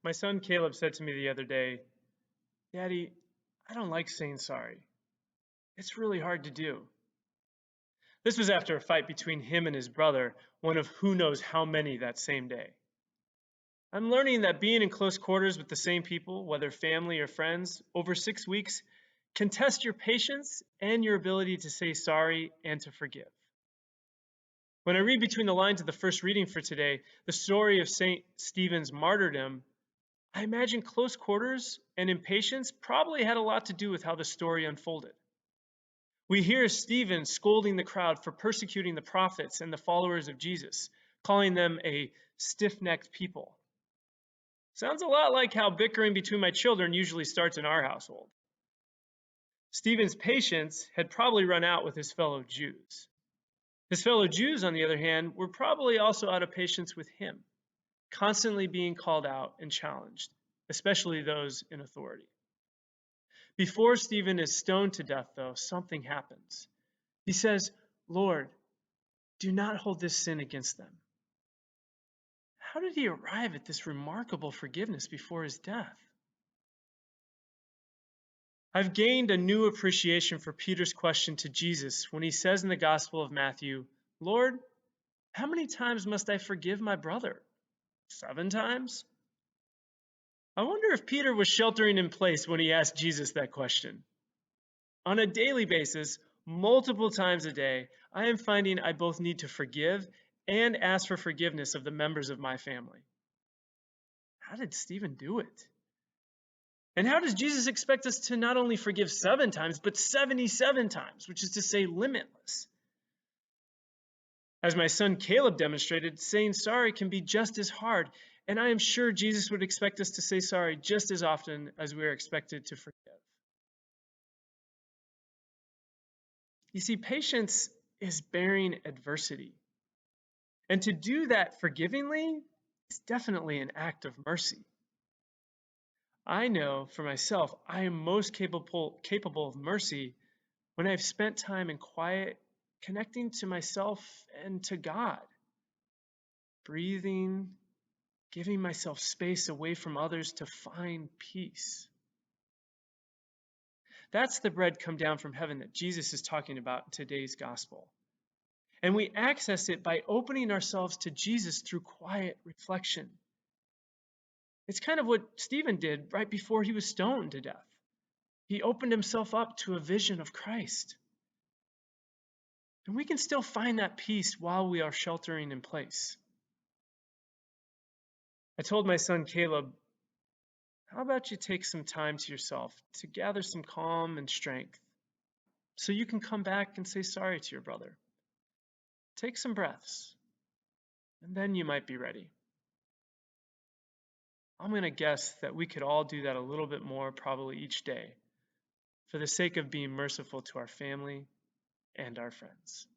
My son Caleb said to me the other day, Daddy, I don't like saying sorry. It's really hard to do. This was after a fight between him and his brother, one of who knows how many that same day. I'm learning that being in close quarters with the same people, whether family or friends, over 6 weeks, can test your patience and your ability to say sorry and to forgive. When I read between the lines of the first reading for today, the story of St. Stephen's martyrdom, I imagine close quarters and impatience probably had a lot to do with how the story unfolded. We hear Stephen scolding the crowd for persecuting the prophets and the followers of Jesus, calling them a stiff-necked people. Sounds a lot like how bickering between my children usually starts in our household. Stephen's patience had probably run out with his fellow Jews. His fellow Jews, on the other hand, were probably also out of patience with him, constantly being called out and challenged, especially those in authority. Before Stephen is stoned to death, though, something happens. He says, Lord, do not hold this sin against them. How did he arrive at this remarkable forgiveness before his death? I've gained a new appreciation for Peter's question to Jesus when he says in the Gospel of Matthew, Lord, how many times must I forgive my brother? 7 times? I wonder if Peter was sheltering in place when he asked Jesus that question. On a daily basis, multiple times a day, I am finding I both need to forgive and ask for forgiveness of the members of my family. How did Stephen do it? And how does Jesus expect us to not only forgive 7 times, but 77 times, which is to say limitless? As my son Caleb demonstrated, saying sorry can be just as hard, and I am sure Jesus would expect us to say sorry just as often as we are expected to forgive. You see, patience is bearing adversity. And to do that forgivingly is definitely an act of mercy. I know for myself, I am most capable of mercy when I've spent time in quiet, connecting to myself and to God, breathing, giving myself space away from others to find peace. That's the bread come down from heaven that Jesus is talking about in today's gospel. And we access it by opening ourselves to Jesus through quiet reflection. It's kind of what Stephen did right before he was stoned to death. He opened himself up to a vision of Christ. And we can still find that peace while we are sheltering in place. I told my son Caleb, how about you take some time to yourself to gather some calm and strength so you can come back and say sorry to your brother. Take some breaths, and then you might be ready. I'm going to guess that we could all do that a little bit more probably each day for the sake of being merciful to our family and our friends.